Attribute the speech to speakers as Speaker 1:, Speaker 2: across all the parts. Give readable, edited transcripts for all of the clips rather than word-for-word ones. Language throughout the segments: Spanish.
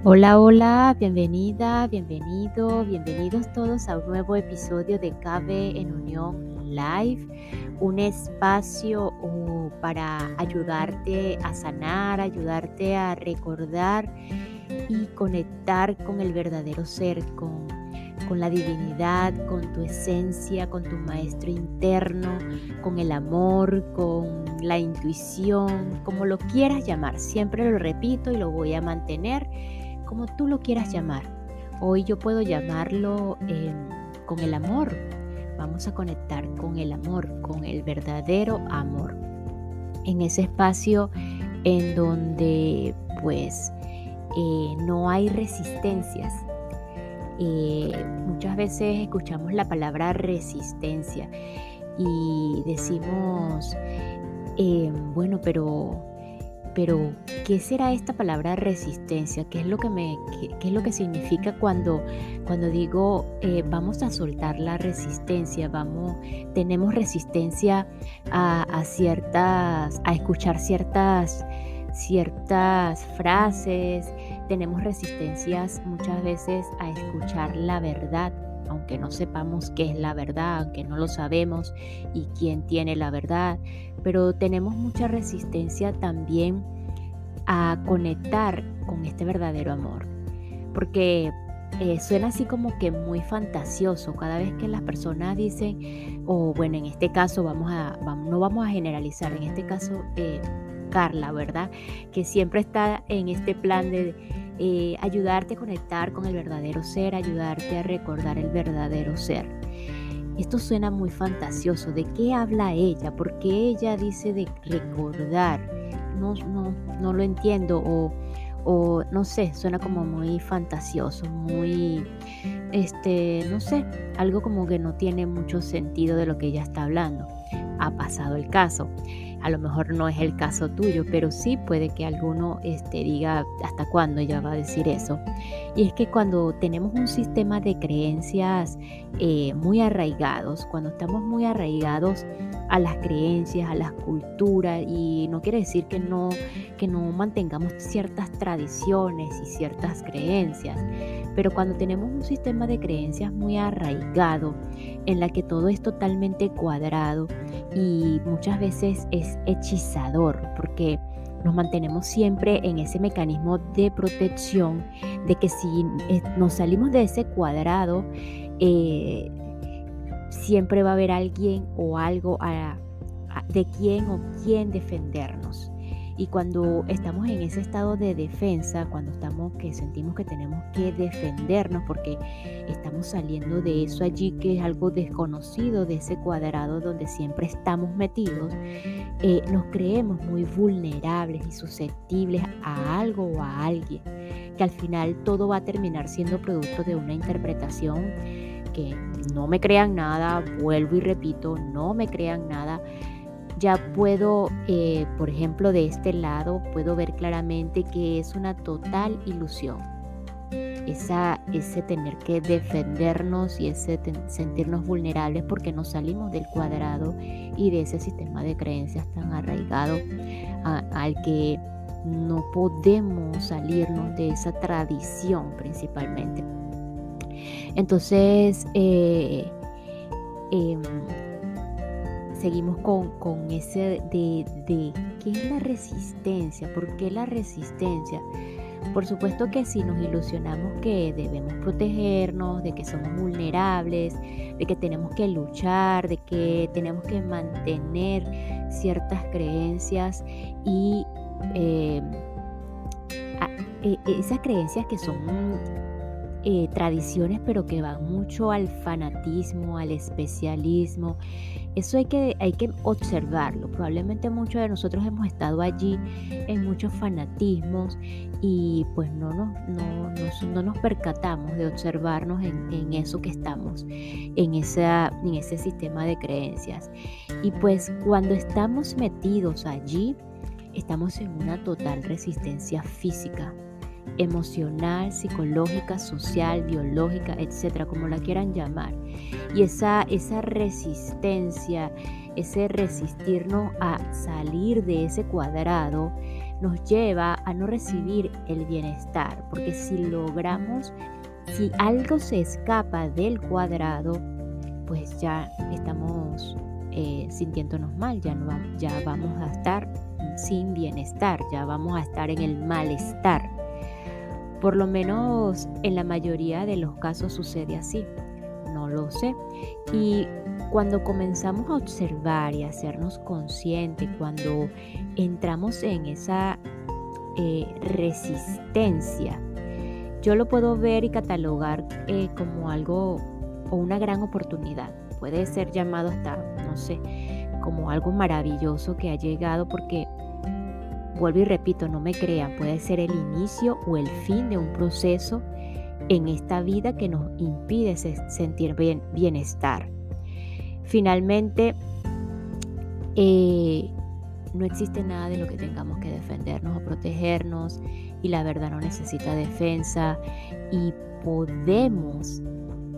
Speaker 1: Hola, hola, bienvenida, bienvenido, bienvenidos todos a un nuevo episodio de Cabe en Unión Live, un espacio para ayudarte a sanar, ayudarte a recordar y conectar con el verdadero ser, con la divinidad, con tu esencia, con tu maestro interno, con el amor, con la intuición, como lo quieras llamar. Siempre lo repito y lo voy a mantener como tú lo quieras llamar. Hoy yo puedo llamarlo con el amor. Vamos a conectar con el amor, con el verdadero amor. En ese espacio en donde pues no hay resistencias. Muchas veces escuchamos la palabra resistencia y decimos, bueno, pero ¿qué será esta palabra resistencia? ¿Qué es lo que qué es lo que significa cuando digo vamos a soltar la resistencia? Tenemos resistencia a escuchar ciertas frases, tenemos resistencias muchas veces a escuchar la verdad, aunque no sepamos qué es la verdad, aunque no lo sabemos y quién tiene la verdad, pero tenemos mucha resistencia también a conectar con este verdadero amor, porque suena así como que muy fantasioso cada vez que las personas dicen, o bueno, en este caso no vamos a generalizar, en este caso Carla, ¿verdad? Que siempre está en este plan de ayudarte a conectar con el verdadero ser, ayudarte a recordar el verdadero ser. Esto suena muy fantasioso. ¿De qué habla ella? ¿Por qué ella dice de recordar? No lo entiendo o no sé, suena como muy fantasioso, muy, no sé, algo como que no tiene mucho sentido de lo que ella está hablando. Ha pasado el caso. A lo mejor no es el caso tuyo, pero sí puede que alguno diga hasta cuándo ella va a decir eso. Y es que cuando tenemos un sistema de creencias muy arraigados, cuando estamos muy arraigados a las creencias, a las culturas, y no quiere decir que no mantengamos ciertas tradiciones y ciertas creencias, pero cuando tenemos un sistema de creencias muy arraigado, en la que todo es totalmente cuadrado y muchas veces es hechizador, porque nos mantenemos siempre en ese mecanismo de protección, de que si nos salimos de ese cuadrado, siempre va a haber alguien o algo de quién o quién defendernos. Y cuando estamos en ese estado de defensa, cuando sentimos que tenemos que defendernos porque estamos saliendo de eso allí que es algo desconocido, de ese cuadrado donde siempre estamos metidos, nos creemos muy vulnerables y susceptibles a algo o a alguien, que al final todo va a terminar siendo producto de una interpretación que no me crean nada, vuelvo y repito, no me crean nada. Ya puedo, por ejemplo, de este lado, puedo ver claramente que es una total ilusión. Ese tener que defendernos y ese sentirnos vulnerables porque nos salimos del cuadrado y de ese sistema de creencias tan arraigado al que no podemos salirnos de esa tradición principalmente. Entonces, seguimos con ese de qué es la resistencia, por qué la resistencia. Por supuesto que si nos ilusionamos que debemos protegernos, de que somos vulnerables, de que tenemos que luchar, de que tenemos que mantener ciertas creencias y esas creencias que son tradiciones, pero que van mucho al fanatismo, al especialismo. Eso hay que observarlo. Probablemente muchos de nosotros hemos estado allí en muchos fanatismos y pues no nos percatamos de observarnos en eso que estamos, en ese sistema de creencias. Y pues cuando estamos metidos allí, estamos en una total resistencia física. emocional, psicológica, social, biológica, etcétera, como la quieran llamar. Y esa resistencia, ese resistirnos a salir de ese cuadrado, nos lleva a no recibir el bienestar, porque si algo se escapa del cuadrado, pues ya estamos sintiéndonos mal, ya vamos a estar sin bienestar, ya vamos a estar en el malestar. Por lo menos en la mayoría de los casos sucede así, no lo sé. Y cuando comenzamos a observar y a hacernos conscientes, cuando entramos en esa resistencia, yo lo puedo ver y catalogar como algo o una gran oportunidad. Puede ser llamado hasta, no sé, como algo maravilloso que ha llegado, porque vuelvo y repito, no me crean, puede ser el inicio o el fin de un proceso en esta vida que nos impide sentir bienestar. Finalmente, no existe nada de lo que tengamos que defendernos o protegernos, y la verdad no necesita defensa, y podemos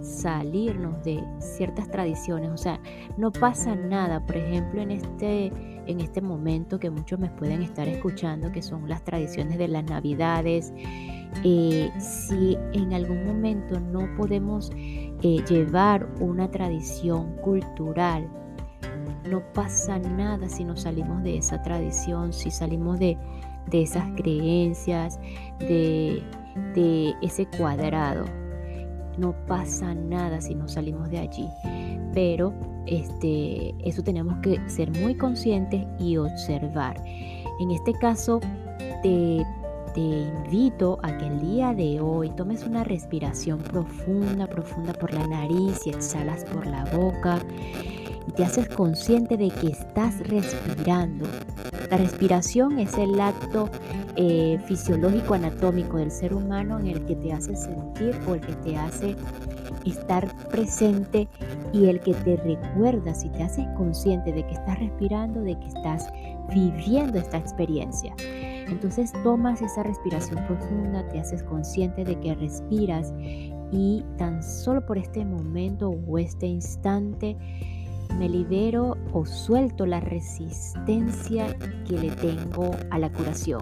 Speaker 1: salirnos de ciertas tradiciones. O sea, no pasa nada. Por ejemplo, en este momento que muchos me pueden estar escuchando, que son las tradiciones de las Navidades, si en algún momento no podemos llevar una tradición cultural, no pasa nada si nos salimos de esa tradición, si salimos de esas creencias, de ese cuadrado. No pasa nada si nos salimos de allí. Pero eso tenemos que ser muy conscientes y observar. En este caso, te invito a que el día de hoy tomes una respiración profunda por la nariz y exhalas por la boca. Y te haces consciente de que estás respirando. La respiración es el acto fisiológico anatómico del ser humano en el que te hace sentir, o el que te hace estar presente, y el que te recuerda, si te haces consciente de que estás respirando, de que estás viviendo esta experiencia. Entonces tomas esa respiración profunda, te haces consciente de que respiras, y tan solo por este momento o este instante me libero o suelto la resistencia que le tengo a la curación.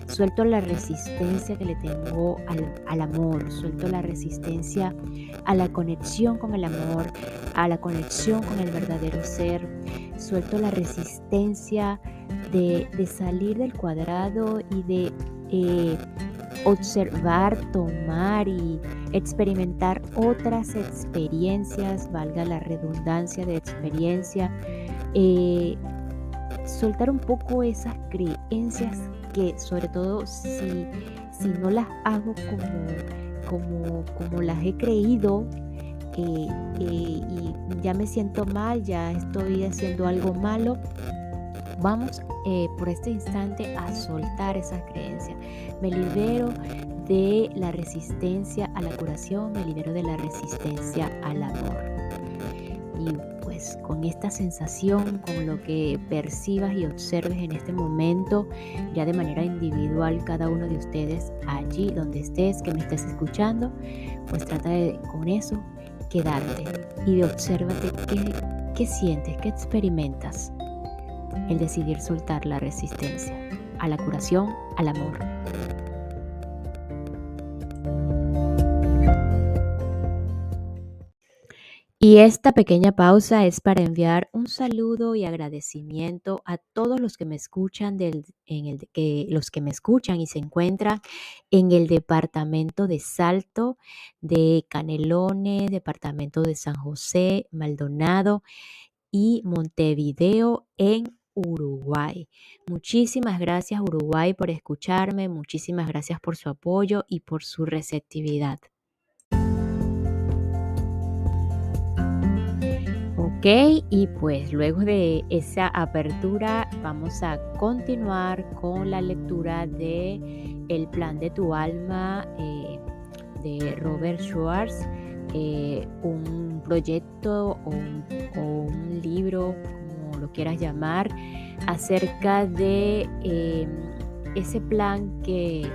Speaker 1: Suelto la resistencia que le tengo al amor. Suelto la resistencia a la conexión con el amor, a la conexión con el verdadero ser. Suelto la resistencia de salir del cuadrado y de observar, tomar y experimentar otras experiencias, valga la redundancia de experiencia. Soltar un poco esas creencias que, sobre todo si no las hago como las he creído, y ya me siento mal, ya estoy haciendo algo malo, vamos por este instante a soltar esas creencias. Me libero de la resistencia a la curación, me libero de la resistencia al amor. Y pues con esta sensación, con lo que percibas y observes en este momento, ya de manera individual, cada uno de ustedes allí donde estés, que me estés escuchando, pues trata de con eso quedarte y de obsérvate qué sientes, qué experimentas. El decidir soltar la resistencia a la curación, al amor. Y esta pequeña pausa es para enviar un saludo y agradecimiento a todos los que me escuchan, los que me escuchan y se encuentran en el departamento de Salto, de Canelones, departamento de San José, Maldonado y Montevideo en Uruguay. Muchísimas gracias, Uruguay, por escucharme, muchísimas gracias por su apoyo y por su receptividad. Ok, y pues luego de esa apertura vamos a continuar con la lectura de El plan de tu alma de Robert Schwartz, un proyecto o un libro, como lo quieras llamar, acerca de ese plan que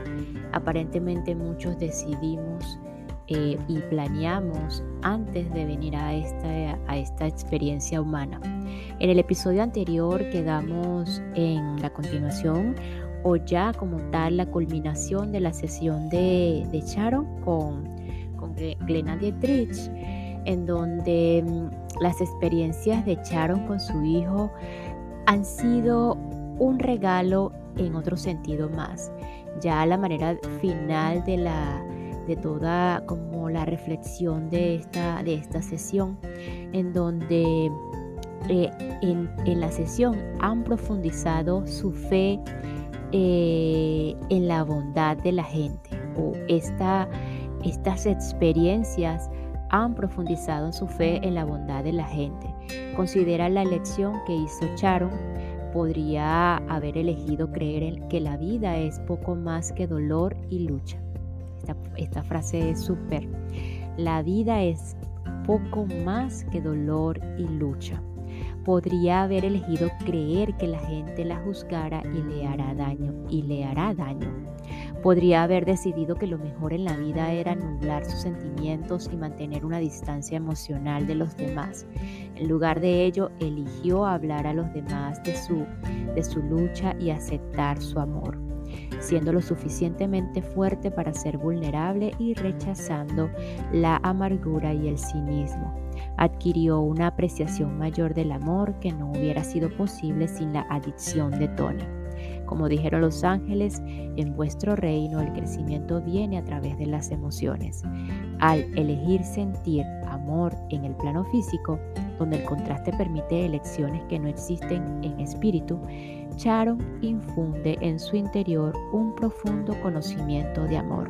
Speaker 1: aparentemente muchos decidimos y planeamos antes de venir a esta experiencia humana. En el episodio anterior quedamos en la continuación o ya como tal la culminación de la sesión de Sharon con Glenna Dietrich, en donde las experiencias de Sharon con su hijo han sido un regalo en otro sentido más. Ya la manera final de toda como la reflexión de esta sesión, en donde en la sesión han profundizado su fe en la bondad de la gente, o estas experiencias han profundizado en su fe en la bondad de la gente. Considera la elección que hizo Sharon. Podría haber elegido creer en que la vida es poco más que dolor y lucha. Esta frase es súper. La vida es poco más que dolor y lucha. Podría haber elegido creer que la gente la juzgara y le hará daño. Podría haber decidido que lo mejor en la vida era nublar sus sentimientos y mantener una distancia emocional de los demás. En lugar de ello, eligió hablar a los demás de su lucha y aceptar su amor, siendo lo suficientemente fuerte para ser vulnerable y rechazando la amargura y el cinismo. Adquirió una apreciación mayor del amor que no hubiera sido posible sin la adicción de Tony. Como dijeron los ángeles, en vuestro reino el crecimiento viene a través de las emociones. Al elegir sentir amor en el plano físico, donde el contraste permite elecciones que no existen en espíritu, Sharon infunde en su interior un profundo conocimiento de amor.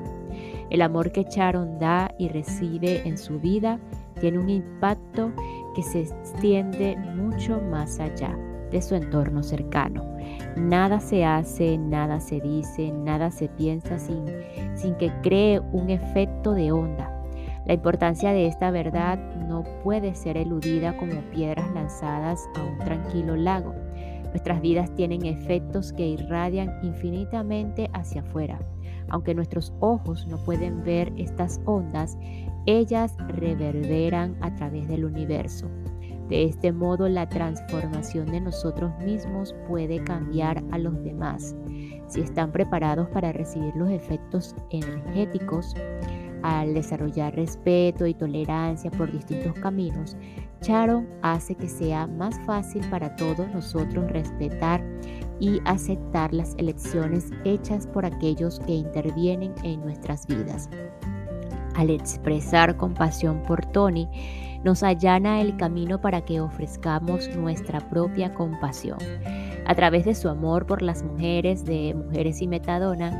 Speaker 1: El amor que Sharon da y recibe en su vida tiene un impacto que se extiende mucho más allá de su entorno cercano. Nada se hace, nada se dice, nada se piensa sin que cree un efecto de onda. La importancia de esta verdad no puede ser eludida como piedras lanzadas a un tranquilo lago. Nuestras vidas tienen efectos que irradian infinitamente hacia afuera. Aunque nuestros ojos no pueden ver estas ondas, ellas reverberan a través del universo. De este modo, la transformación de nosotros mismos puede cambiar a los demás. Si están preparados para recibir los efectos energéticos, al desarrollar respeto y tolerancia por distintos caminos, Sharon hace que sea más fácil para todos nosotros respetar y aceptar las elecciones hechas por aquellos que intervienen en nuestras vidas. Al expresar compasión por Tony, nos allana el camino para que ofrezcamos nuestra propia compasión. A través de su amor por las mujeres, de Mujeres y Metadona,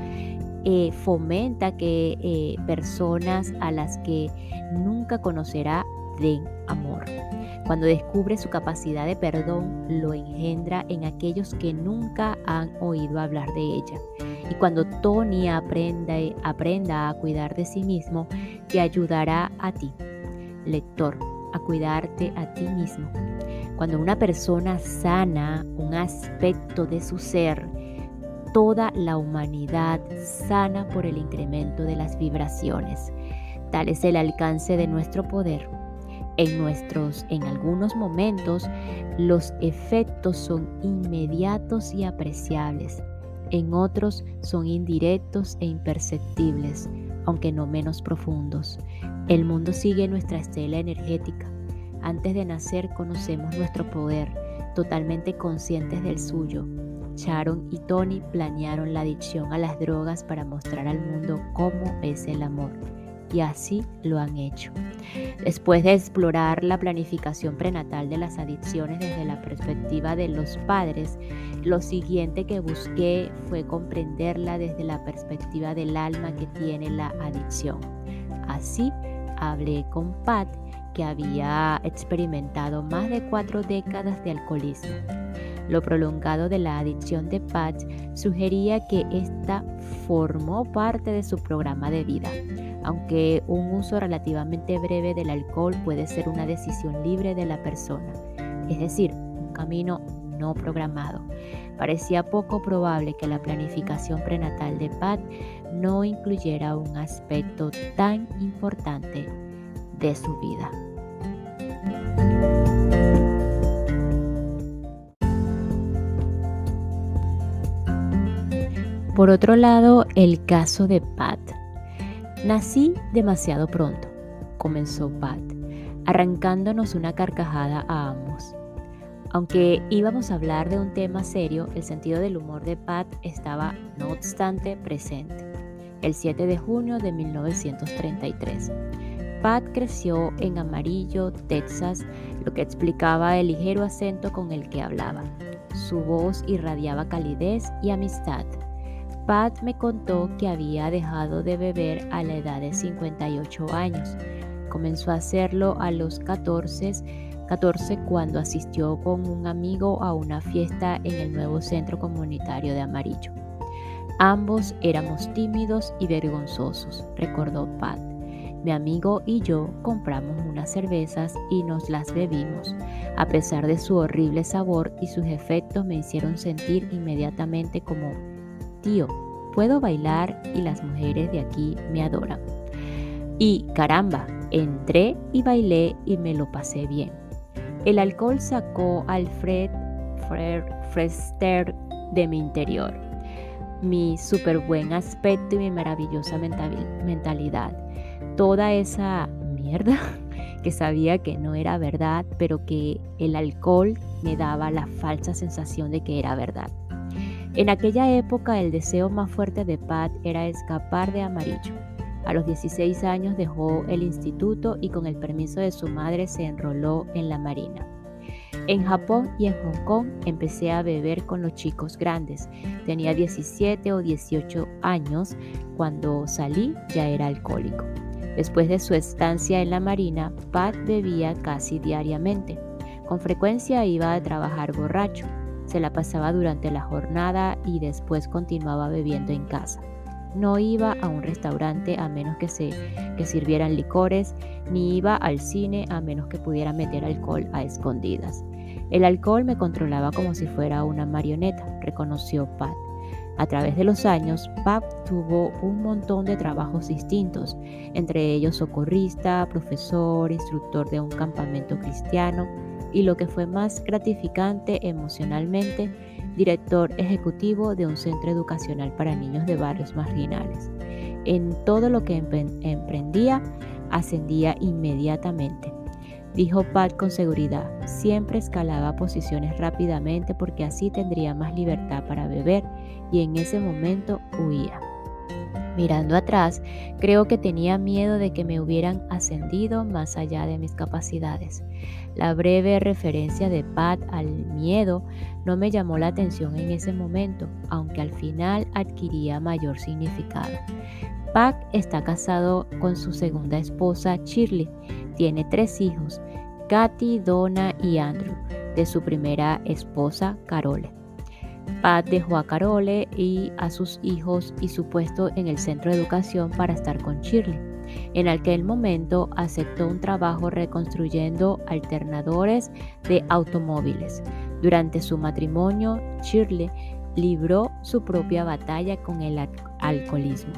Speaker 1: fomenta que personas a las que nunca conocerá den amor. Cuando descubre su capacidad de perdón, lo engendra en aquellos que nunca han oído hablar de ella. Y cuando Tony aprenda a cuidar de sí mismo, te ayudará a ti, lector, a cuidarte a ti mismo. Cuando una persona sana un aspecto de su ser, toda la humanidad sana por el incremento de las vibraciones. Tal es el alcance de nuestro poder. En algunos momentos, los efectos son inmediatos y apreciables. En otros son indirectos e imperceptibles, aunque no menos profundos. El mundo sigue nuestra estela energética. Antes de nacer conocemos nuestro poder, totalmente conscientes del suyo. Sharon y Tony planearon la adicción a las drogas para mostrar al mundo cómo es el amor. Y así lo han hecho. Después de explorar la planificación prenatal de las adicciones desde la perspectiva de los padres, lo siguiente que busqué fue comprenderla desde la perspectiva del alma que tiene la adicción. Así hablé con Pat, que había experimentado más de 4 décadas de alcoholismo. Lo prolongado de la adicción de Pat sugería que esta formó parte de su programa de vida, aunque un uso relativamente breve del alcohol puede ser una decisión libre de la persona, es decir, un camino no programado. Parecía poco probable que la planificación prenatal de Pat no incluyera un aspecto tan importante de su vida. Por otro lado, el caso de Pat. Nací demasiado pronto, comenzó Pat, arrancándonos una carcajada a ambos. Aunque íbamos a hablar de un tema serio, el sentido del humor de Pat estaba, no obstante, presente. El 7 de junio de 1933. Pat creció en Amarillo, Texas, lo que explicaba el ligero acento con el que hablaba. Su voz irradiaba calidez y amistad. Pat me contó que había dejado de beber a la edad de 58 años. Comenzó a hacerlo a los 14 cuando asistió con un amigo a una fiesta en el nuevo centro comunitario de Amarillo. Ambos éramos tímidos y vergonzosos, recordó Pat. Mi amigo y yo compramos unas cervezas y nos las bebimos. A pesar de su horrible sabor y sus efectos me hicieron sentir inmediatamente como: tío, puedo bailar y las mujeres de aquí me adoran. Y caramba, entré y bailé y me lo pasé bien. El alcohol sacó al Fred Frester de mi interior, mi súper buen aspecto y mi maravillosa mentalidad. Toda esa mierda que sabía que no era verdad, pero que el alcohol me daba la falsa sensación de que era verdad. En aquella época el deseo más fuerte de Pat era escapar de Amarillo. A los 16 años dejó el instituto y con el permiso de su madre se enroló en la Marina. En Japón y en Hong Kong empecé a beber con los chicos grandes. Tenía 17 o 18 años. Cuando salí ya era alcohólico. Después de su estancia en la Marina, Pat bebía casi diariamente. Con frecuencia iba a trabajar borracho. Se la pasaba durante la jornada y después continuaba bebiendo en casa. No iba a un restaurante a menos que sirvieran licores, ni iba al cine a menos que pudiera meter alcohol a escondidas. El alcohol me controlaba como si fuera una marioneta, reconoció Pat. A través de los años, Pat tuvo un montón de trabajos distintos, entre ellos socorrista, profesor, instructor de un campamento cristiano y, lo que fue más gratificante emocionalmente, director ejecutivo de un centro educacional para niños de barrios marginales. En todo lo que emprendía, ascendía inmediatamente. Dijo Pat con seguridad, siempre escalaba posiciones rápidamente porque así tendría más libertad para beber y en ese momento huía. Mirando atrás, creo que tenía miedo de que me hubieran ascendido más allá de mis capacidades. La breve referencia de Pat al miedo no me llamó la atención en ese momento, aunque al final adquiría mayor significado. Pat está casado con su segunda esposa, Shirley. Tiene 3 hijos, Katy, Donna y Andrew, de su primera esposa, Carole. Pat dejó a Carole y a sus hijos y su puesto en el centro de educación para estar con Shirley. En aquel momento aceptó un trabajo reconstruyendo alternadores de automóviles. Durante su matrimonio, Shirley libró su propia batalla con el alcoholismo.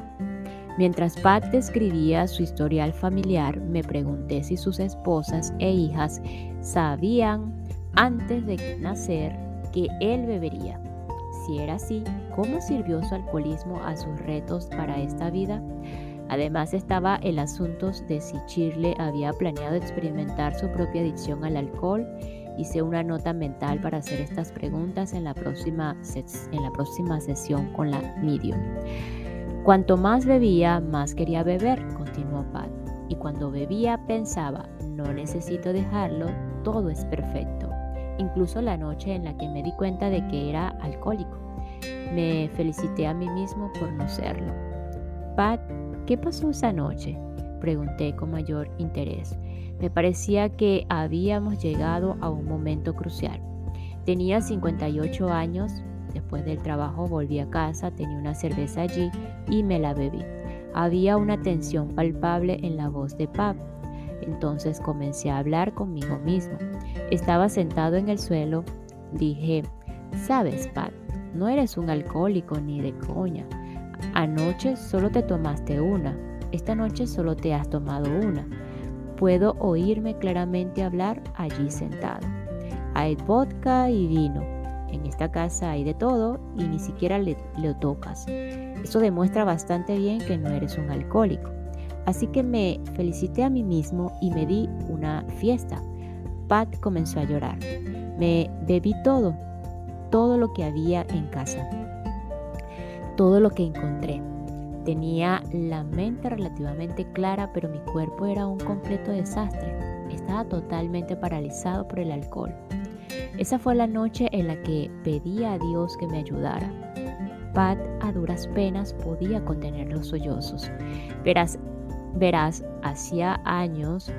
Speaker 1: Mientras Pat describía su historial familiar, me pregunté si sus esposas e hijas sabían antes de nacer que él bebería. Si era así, ¿cómo sirvió su alcoholismo a sus retos para esta vida? Además estaba el asunto de si Shirley había planeado experimentar su propia adicción al alcohol. Hice una nota mental para hacer estas preguntas en la próxima sesión con la medium. Cuanto más bebía, más quería beber, continuó Pat. Y cuando bebía pensaba, no necesito dejarlo, todo es perfecto. Incluso la noche en la que me di cuenta de que era alcohólico. Me felicité a mí mismo por no serlo. Pat, ¿qué pasó esa noche?, pregunté con mayor interés. Me parecía que habíamos llegado a un momento crucial. Tenía 58 años. Después del trabajo volví a casa, tenía una cerveza allí y me la bebí. Había una tensión palpable en la voz de Pat. Entonces comencé a hablar conmigo mismo. Estaba sentado en el suelo, Dije, sabes, Pat, no eres un alcohólico ni de coña. Anoche solo te tomaste una. Esta noche solo te has tomado una. Puedo oírme claramente hablar allí sentado. Hay vodka y vino. En esta casa hay de todo y ni siquiera lo tocas. Eso demuestra bastante bien que no eres un alcohólico. Así que me felicité a mí mismo y me di una fiesta. Pat comenzó a llorar. Me bebí todo lo que había en casa, todo lo que encontré. Tenía la mente relativamente clara, pero mi cuerpo era un completo desastre. Estaba totalmente paralizado por el alcohol. Esa fue la noche en la que pedí a Dios que me ayudara. Pat a duras penas podía contener los sollozos. Verás, hacía años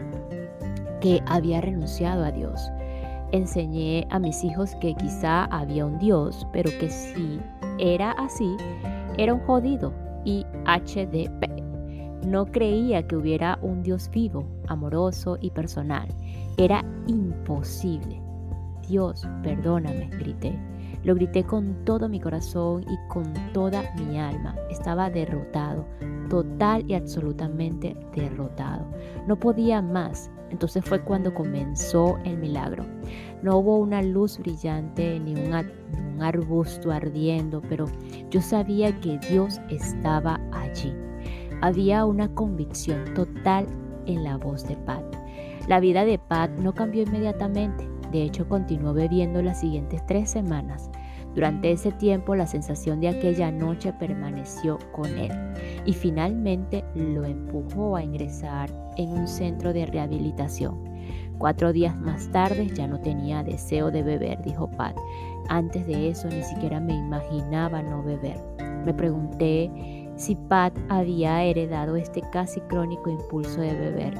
Speaker 1: que había renunciado a Dios. Enseñé a mis hijos que quizá había un Dios, pero que si era así, era un jodido y HDP. No creía que hubiera un Dios vivo, amoroso y personal. Era imposible. Dios, perdóname, grité. Lo grité con todo mi corazón y con toda mi alma. Estaba derrotado, total y absolutamente derrotado. No podía más. Entonces fue cuando comenzó el milagro. No hubo una luz brillante ni un arbusto ardiendo, pero yo sabía que Dios estaba allí. Había una convicción total en la voz de Pat. La vida de Pat no cambió inmediatamente. De hecho, continuó bebiendo las siguientes 3 semanas. Durante ese tiempo, la sensación de aquella noche permaneció con él y finalmente lo empujó a ingresar en un centro de rehabilitación. 4 días más tarde ya no tenía deseo de beber, dijo Pat. Antes de eso ni siquiera me imaginaba no beber. Me pregunté si Pat había heredado este casi crónico impulso de beber.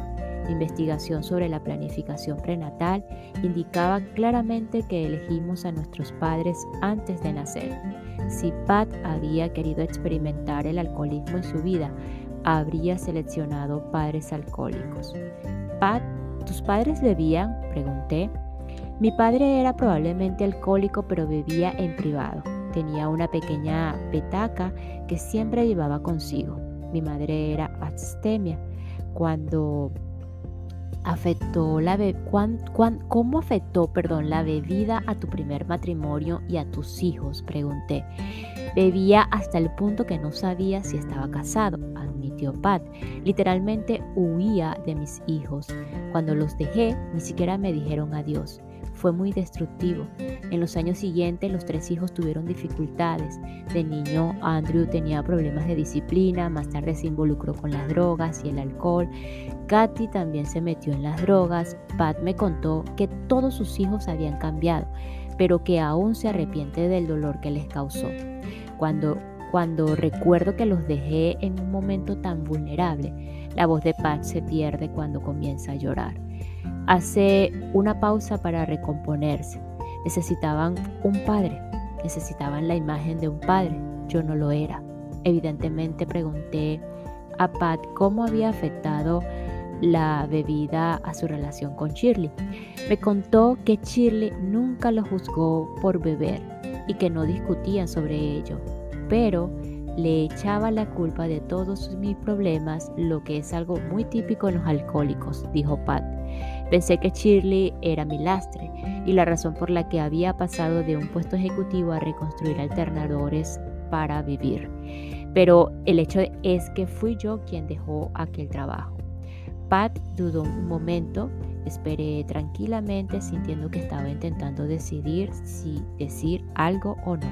Speaker 1: La investigación sobre la planificación prenatal indicaba claramente que elegimos a nuestros padres antes de nacer. Si Pat había querido experimentar el alcoholismo en su vida, habría seleccionado padres alcohólicos. Pat, ¿tus padres bebían?, pregunté. Mi padre era probablemente alcohólico, pero bebía en privado. Tenía una pequeña petaca que siempre llevaba consigo. Mi madre era abstemia. ¿Cómo afectó la bebida a tu primer matrimonio y a tus hijos?, pregunté. Bebía hasta el punto que no sabía si estaba casado, admitió Pat. Literalmente huía de mis hijos. Cuando los dejé, ni siquiera me dijeron adiós. Fue muy destructivo. En los años siguientes, los 3 hijos tuvieron dificultades. De niño, Andrew tenía problemas de disciplina, más tarde se involucró con las drogas y el alcohol. Katy también se metió en las drogas. Pat me contó que todos sus hijos habían cambiado, pero que aún se arrepiente del dolor que les causó. Cuando recuerdo que los dejé en un momento tan vulnerable, la voz de Pat se pierde cuando comienza a llorar. Hace una pausa para recomponerse. Necesitaban un padre, necesitaban la imagen de un padre. Yo no lo era. Evidentemente pregunté a Pat cómo había afectado la bebida a su relación con Shirley. Me contó que Shirley nunca lo juzgó por beber y que no discutían sobre ello, pero le echaba la culpa de todos mis problemas, lo que es algo muy típico en los alcohólicos, dijo Pat. Pensé que Shirley era mi lastre y la razón por la que había pasado de un puesto ejecutivo a reconstruir alternadores para vivir. Pero el hecho es que fui yo quien dejó aquel trabajo. Pat dudó un momento. Esperé tranquilamente, sintiendo que estaba intentando decidir si decir algo o no.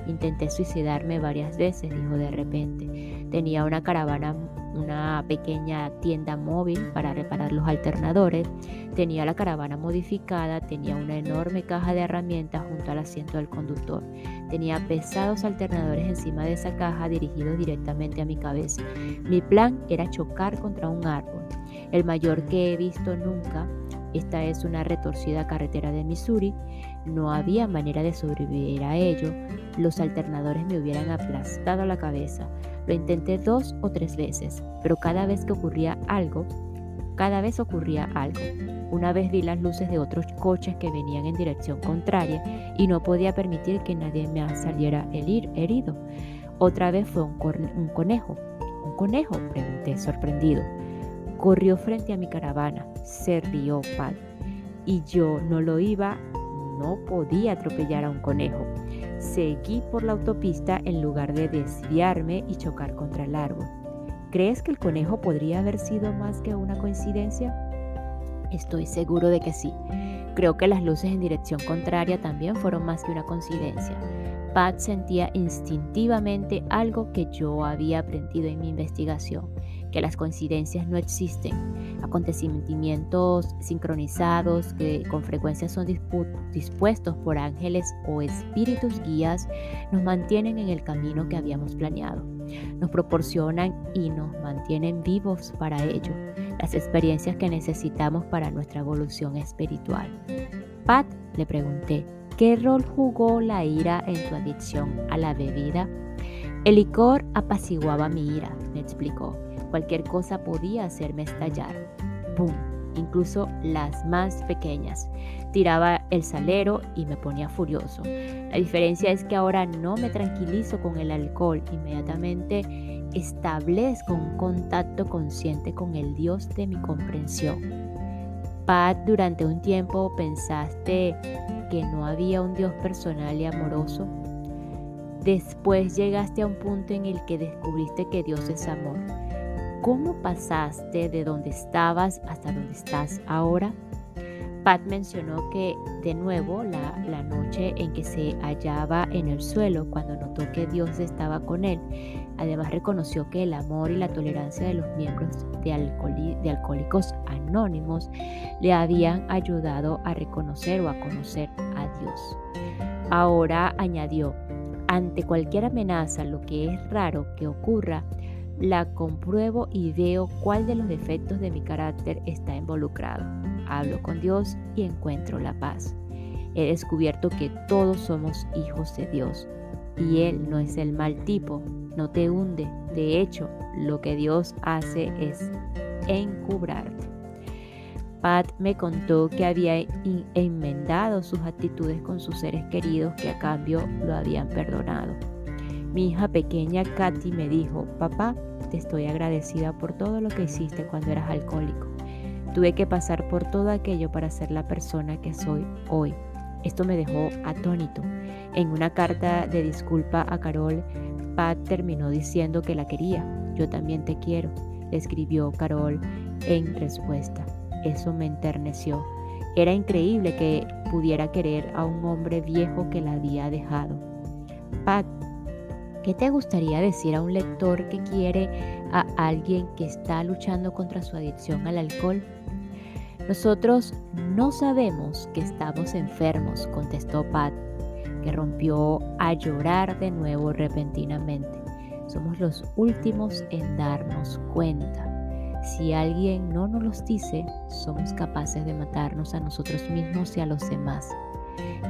Speaker 1: Intenté suicidarme varias veces, dijo de repente. Tenía una pequeña tienda móvil para reparar los alternadores. Tenía la caravana modificada, tenía una enorme caja de herramientas junto al asiento del conductor. Tenía pesados alternadores encima de esa caja dirigidos directamente a mi cabeza. Mi plan era chocar contra un árbol, el mayor que he visto nunca. Esta es una retorcida carretera de Missouri. No había manera de sobrevivir a ello. Los alternadores me hubieran aplastado la cabeza. Lo intenté 2 o 3 veces, pero cada vez que ocurría algo, cada vez ocurría algo. Una vez vi las luces de otros coches que venían en dirección contraria y no podía permitir que nadie me saliera herido. Otra vez fue un conejo. ¿Un conejo?, pregunté sorprendido. Corrió frente a mi caravana. Se rió Pat. Y yo no podía atropellar a un conejo. Seguí por la autopista en lugar de desviarme y chocar contra el árbol. ¿Crees que el conejo podría haber sido más que una coincidencia? Estoy seguro de que sí. Creo que las luces en dirección contraria también fueron más que una coincidencia. Pat sentía instintivamente algo que yo había aprendido en mi investigación, que las coincidencias no existen. Acontecimientos sincronizados que con frecuencia son dispuestos por ángeles o espíritus guías nos mantienen en el camino que habíamos planeado. Nos proporcionan y nos mantienen vivos para ello, las experiencias que necesitamos para nuestra evolución espiritual. Pat, le pregunté, ¿qué rol jugó la ira en tu adicción a la bebida? El licor apaciguaba mi ira, me explicó. Cualquier cosa podía hacerme estallar. ¡Bum! Incluso las más pequeñas. Tiraba el salero y me ponía furioso. La diferencia es que ahora no me tranquilizo con el alcohol. Inmediatamente establezco un contacto consciente con el Dios de mi comprensión. Pat, durante un tiempo pensaste que no había un Dios personal y amoroso. Después llegaste a un punto en el que descubriste que Dios es amor. ¿Cómo pasaste de donde estabas hasta donde estás ahora? Pat mencionó que de nuevo la noche en que se hallaba en el suelo cuando notó que Dios estaba con él. Además reconoció que el amor y la tolerancia de los miembros de Alcohólicos Anónimos le habían ayudado a reconocer o a conocer a Dios. Ahora añadió, ante cualquier amenaza, lo que es raro que ocurra, la compruebo y veo cuál de los defectos de mi carácter está involucrado. Hablo con Dios y encuentro la paz. He descubierto que todos somos hijos de Dios y Él no es el mal tipo, no te hunde. De hecho, lo que Dios hace es encubrarte. Pat me contó que había enmendado sus actitudes con sus seres queridos que a cambio lo habían perdonado. Mi hija pequeña Katy me dijo, papá, te estoy agradecida por todo lo que hiciste cuando eras alcohólico. Tuve que pasar por todo aquello para ser la persona que soy hoy. Esto me dejó atónito. En una carta de disculpa a Carol, Pat terminó diciendo que la quería. Yo también te quiero, le escribió Carol en respuesta. Eso me enterneció. Era increíble que pudiera querer a un hombre viejo que la había dejado. Pat, ¿qué te gustaría decir a un lector que quiere a alguien que está luchando contra su adicción al alcohol? Nosotros no sabemos que estamos enfermos, contestó Pat, que rompió a llorar de nuevo repentinamente. Somos los últimos en darnos cuenta. Si alguien no nos los dice, somos capaces de matarnos a nosotros mismos y a los demás.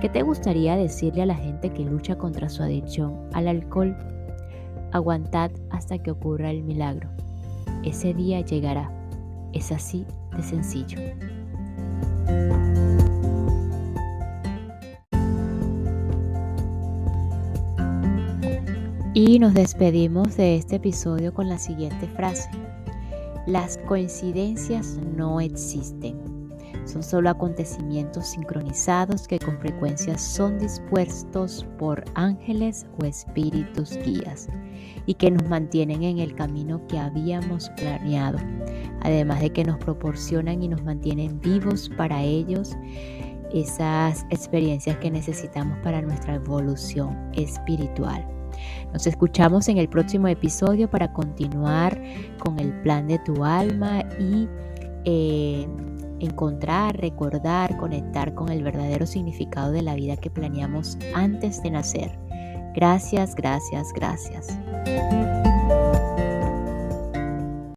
Speaker 1: ¿Qué te gustaría decirle a la gente que lucha contra su adicción al alcohol? Aguantad hasta que ocurra el milagro. Ese día llegará. Es así de sencillo. Y nos despedimos de este episodio con la siguiente frase. Las coincidencias no existen. Son solo acontecimientos sincronizados que con frecuencia son dispuestos por ángeles o espíritus guías y que nos mantienen en el camino que habíamos planeado, además de que nos proporcionan y nos mantienen vivos para ellos esas experiencias que necesitamos para nuestra evolución espiritual. Nos escuchamos en el próximo episodio para continuar con el plan de tu alma y encontrar, recordar, conectar con el verdadero significado de la vida que planeamos antes de nacer. Gracias, gracias, gracias.